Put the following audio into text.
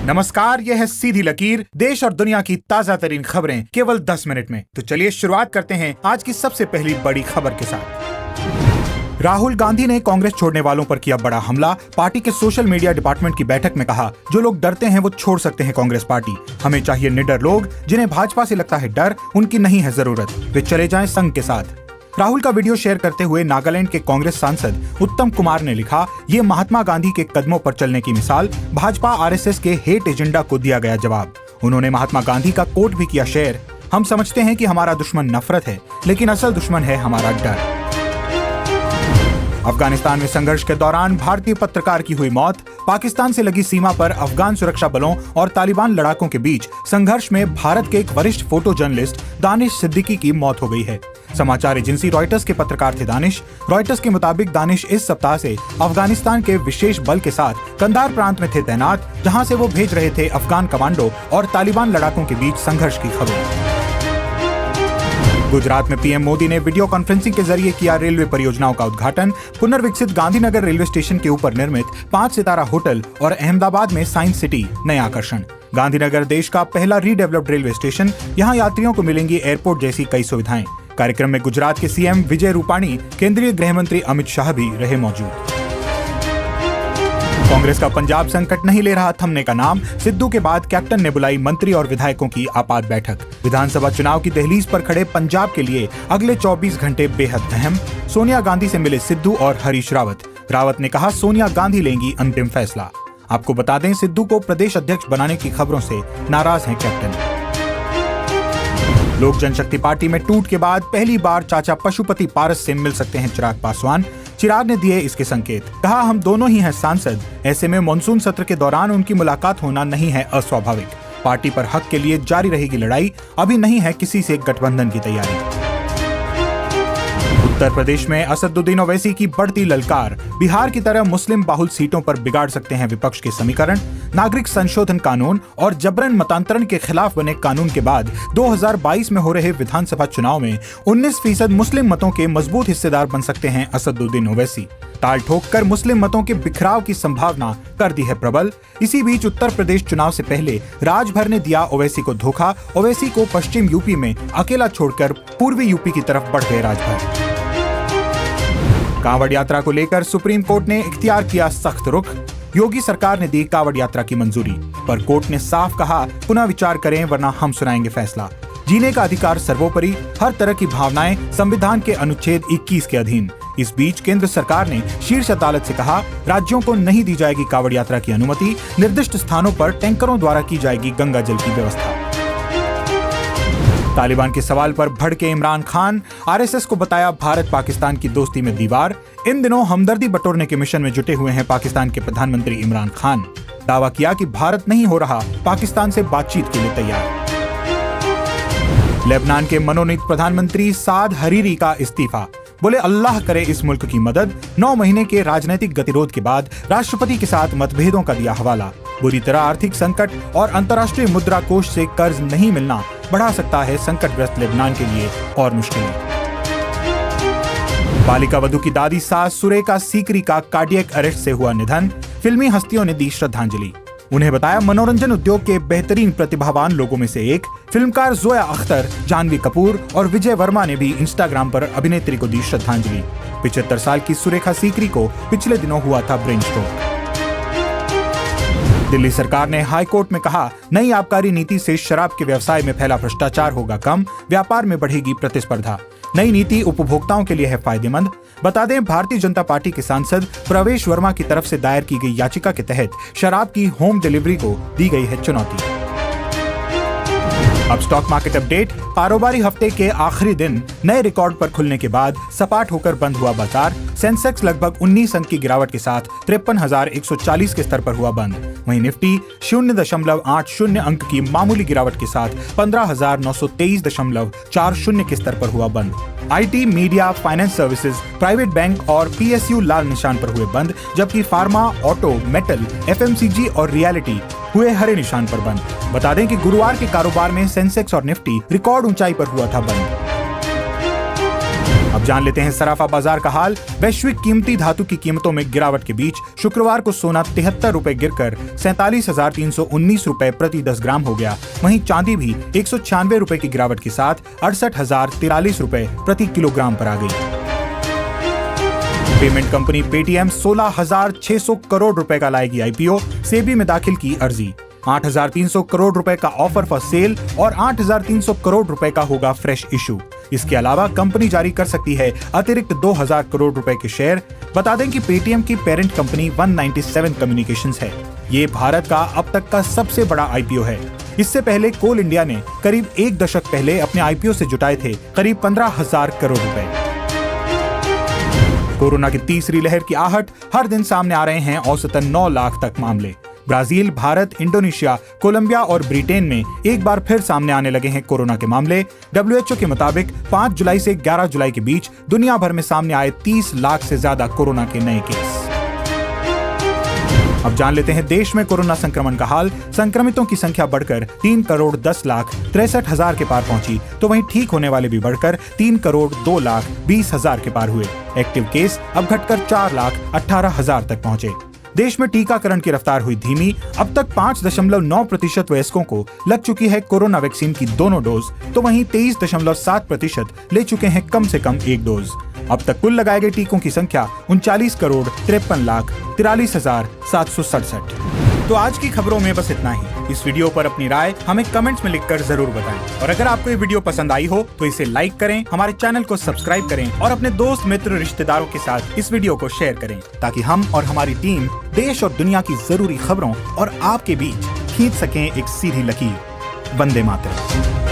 नमस्कार, यह है सीधी लकीर, देश और दुनिया की ताजा तरीन खबरें केवल 10 मिनट में। तो चलिए शुरुआत करते हैं आज की सबसे पहली बड़ी खबर के साथ। राहुल गांधी ने कांग्रेस छोड़ने वालों पर किया बड़ा हमला। पार्टी के सोशल मीडिया डिपार्टमेंट की बैठक में कहा, जो लोग डरते हैं वो छोड़ सकते हैं कांग्रेस पार्टी। हमें चाहिए निडर लोग, जिन्हें भाजपा से लगता है डर, उनकी नहीं है जरूरत, वे चले जाएं संघ के साथ। राहुल का वीडियो शेयर करते हुए नागालैंड के कांग्रेस सांसद उत्तम कुमार ने लिखा, ये महात्मा गांधी के कदमों पर चलने की मिसाल, भाजपा आरएसएस के हेट एजेंडा को दिया गया जवाब। उन्होंने महात्मा गांधी का कोट भी किया शेयर, हम समझते हैं कि हमारा दुश्मन नफरत है, लेकिन असल दुश्मन है हमारा डर। अफगानिस्तान में संघर्ष के दौरान भारतीय पत्रकार की हुई मौत। पाकिस्तान से लगी सीमा पर अफगान सुरक्षा बलों और तालिबान लड़ाकों के बीच संघर्ष में भारत के एक वरिष्ठ फोटो जर्नलिस्ट दानिश सिद्दीकी की मौत हो गई है। समाचार एजेंसी रॉयटर्स के पत्रकार थे दानिश। रॉयटर्स के मुताबिक दानिश इस सप्ताह से अफगानिस्तान के विशेष बल के साथ कंधार प्रांत में थे तैनात, जहां से वो भेज रहे थे अफगान कमांडो और तालिबान लड़ाकों के बीच संघर्ष की खबर। गुजरात में पीएम मोदी ने वीडियो कॉन्फ्रेंसिंग के जरिए किया रेलवे परियोजनाओं का उद्घाटन। पुनर्विकसित गांधीनगर रेलवे स्टेशन के ऊपर निर्मित 5 सितारा होटल और अहमदाबाद में साइंस सिटी नए आकर्षण। गांधीनगर देश का पहला रीडेवलप्ड रेलवे स्टेशन, यहाँ यात्रियों को मिलेंगी एयरपोर्ट जैसी कई सुविधाएं। कार्यक्रम में गुजरात के सीएम विजय रूपाणी, केंद्रीय गृह मंत्री अमित शाह भी रहे मौजूद। कांग्रेस का पंजाब संकट नहीं ले रहा थमने का नाम। सिद्धू के बाद कैप्टन ने बुलाई मंत्री और विधायकों की आपात बैठक। विधानसभा चुनाव की दहलीज पर खड़े पंजाब के लिए अगले 24 घंटे बेहद अहम। सोनिया गांधी से मिले सिद्धू और हरीश रावत। रावत ने कहा, सोनिया गांधी लेंगी अंतिम फैसला। आपको बता दें, सिद्धू को प्रदेश अध्यक्ष बनाने की खबरों से नाराज हैं कैप्टन। लोक जनशक्ति पार्टी में टूट के बाद पहली बार चाचा पशुपति पारस से मिल सकते हैं चिराग पासवान। चिराग ने दिए इसके संकेत, कहा, हम दोनों ही हैं सांसद, ऐसे में मॉनसून सत्र के दौरान उनकी मुलाकात होना नहीं है अस्वाभाविक। पार्टी पर हक के लिए जारी रहेगी लड़ाई, अभी नहीं है किसी से गठबंधन की तैयारी। उत्तर प्रदेश में असदुद्दीन ओवैसी की बढ़ती ललकार। बिहार की तरह मुस्लिम बाहुल सीटों पर बिगाड़ सकते हैं विपक्ष के समीकरण। नागरिक संशोधन कानून और जबरन मतांतरण के खिलाफ बने कानून के बाद 2022 में हो रहे विधानसभा चुनाव में 19% मुस्लिम मतों के मजबूत हिस्सेदार बन सकते हैं असदुद्दीन ओवैसी। ताल ठोककर मुस्लिम मतों के बिखराव की संभावना कर दी है प्रबल। इसी बीच उत्तर प्रदेश चुनाव से पहले राजभर ने दिया ओवैसी को धोखा। ओवैसी को पश्चिम यूपी में अकेला छोड़कर पूर्वी यूपी की तरफ बढ़ गए राजभर। कांवड़ यात्रा को लेकर सुप्रीम कोर्ट ने इख्तियार किया सख्त रुख। योगी सरकार ने दी कांवड़ यात्रा की मंजूरी, पर कोर्ट ने साफ कहा, पुनः विचार करें वरना हम सुनाएंगे फैसला। जीने का अधिकार सर्वोपरि, हर तरह की भावनाएं संविधान के अनुच्छेद 21 के अधीन। इस बीच केंद्र सरकार ने शीर्ष अदालत से कहा, राज्यों को नहीं दी जाएगी कांवड़ यात्रा की अनुमति। निर्दिष्ट स्थानों पर टैंकरों द्वारा की जाएगी गंगा जल की व्यवस्था। तालिबान के सवाल पर भड़के इमरान खान। आरएसएस को बताया भारत पाकिस्तान की दोस्ती में दीवार। इन दिनों हमदर्दी बटोरने के मिशन में जुटे हुए हैं पाकिस्तान के प्रधानमंत्री इमरान खान। दावा किया कि भारत नहीं हो रहा पाकिस्तान से बातचीत के लिए तैयार। लेबनान के मनोनीत प्रधानमंत्री साद हरीरी का इस्तीफा। बोले, अल्लाह करे इस मुल्क की मदद। 9 महीने के राजनीतिक गतिरोध के बाद राष्ट्रपति के साथ मतभेदों का दिया हवाला। बुरी तरह आर्थिक संकट और अंतर्राष्ट्रीय मुद्रा कोष से कर्ज नहीं मिलना बढ़ा सकता है संकटग्रस्त लेबनान के लिए और मुश्किलें। बालिका वधू की दादी सास सुरेखा सीकरी का कार्डियक अरेस्ट से हुआ निधन। फिल्मी हस्तियों ने दी श्रद्धांजलि। उन्हें बताया मनोरंजन उद्योग के बेहतरीन प्रतिभावान लोगों में से एक। फिल्मकार जोया अख्तर, जानवी कपूर और विजय वर्मा ने भी इंस्टाग्राम पर अभिनेत्री को दी श्रद्धांजलि। 75 साल की सुरेखा सीकरी को पिछले दिनों हुआ था ब्रेन स्ट्रोक। दिल्ली सरकार ने हाई कोर्ट में कहा, नई आबकारी नीति से शराब के व्यवसाय में फैला भ्रष्टाचार होगा कम, व्यापार में बढ़ेगी प्रतिस्पर्धा। नई नीति उपभोक्ताओं के लिए है फायदेमंद। बता दें, भारतीय जनता पार्टी के सांसद प्रवेश वर्मा की तरफ से दायर की गई याचिका के तहत शराब की होम डिलीवरी को दी गई है चुनौती। अब स्टॉक मार्केट अपडेट। कारोबारी हफ्ते के आखिरी दिन नए रिकॉर्ड पर खुलने के बाद सपाट होकर बंद हुआ बाजार। सेंसेक्स लगभग 19 अंक की गिरावट के साथ 53,140 के स्तर पर हुआ बंद। वहीं निफ्टी 0.80 अंक की मामूली गिरावट के साथ 15,923.40 के स्तर पर हुआ बंद। IT, media, finance services, private bank और पीएसयू लाल निशान पर हुए बंद, जबकि फार्मा, ऑटो, मेटल, एफएमसीजी और रियलिटी हुए हरे निशान पर बंद। बता दें कि गुरुवार के कारोबार में सेंसेक्स और निफ्टी रिकॉर्ड ऊंचाई पर हुआ था बंद। अब जान लेते हैं सराफा बाजार का हाल। वैश्विक कीमती धातु की कीमतों में गिरावट के बीच शुक्रवार को सोना 73 रुपए गिरकर 47,319 रुपए प्रति 10 ग्राम हो गया। वहीं चांदी भी 196 रुपए की गिरावट के साथ 68,043 रुपए प्रति किलोग्राम पर आ गई। पेमेंट कंपनी पेटीएम 16,600 करोड़ रुपए का लाएगी आईपीओ, सेबी में दाखिल की अर्जी। 8,300 करोड़ रुपए का ऑफर फॉर सेल और 8,300 करोड़ रुपए का होगा फ्रेश इशू। इसके अलावा कंपनी जारी कर सकती है अतिरिक्त 2,000 करोड़ रुपए के शेयर। बता दें कि पेटीएम की पेरेंट कंपनी 197 कम्युनिकेशंस है। ये भारत का अब तक का सबसे बड़ा आईपीओ है। इससे पहले कोल इंडिया ने करीब एक दशक पहले अपने आईपीओ से जुटाए थे करीब 15,000 करोड़ रुपए। कोरोना की तीसरी लहर की आहट, हर दिन सामने आ रहे हैं औसतन 9 लाख तक मामले। ब्राजील, भारत, इंडोनेशिया, कोलंबिया और ब्रिटेन में एक बार फिर सामने आने लगे हैं कोरोना के मामले। WHO के मुताबिक 5 जुलाई से 11 जुलाई के बीच दुनिया भर में सामने आए 30 लाख से ज्यादा कोरोना के नए केस। अब जान लेते हैं देश में कोरोना संक्रमण का हाल। संक्रमितों की संख्या बढ़कर 3,10,63,000 के पार पहुंची, तो वहीं ठीक होने वाले भी बढ़कर 3,02,20,000 के पार हुए। एक्टिव केस अब घटकर 4,18,000 तक पहुंचे। देश में टीकाकरण की रफ्तार हुई धीमी। अब तक 5.9% वयस्कों को लग चुकी है कोरोना वैक्सीन की दोनों डोज, तो वहीं 23.7% ले चुके हैं कम से कम एक डोज। अब तक कुल लगाए गए टीकों की संख्या 39,53,43,767। तो आज की खबरों में बस इतना ही। इस वीडियो पर अपनी राय हमें कमेंट्स में लिखकर जरूर बताएं। और अगर आपको ये वीडियो पसंद आई हो तो इसे लाइक करें, हमारे चैनल को सब्सक्राइब करें और अपने दोस्त, मित्र, रिश्तेदारों के साथ इस वीडियो को शेयर करें, ताकि हम और हमारी टीम देश और दुनिया की जरूरी खबरों और आपके बीच खींच सकें एक सीधी लकीर। वंदे मातरम।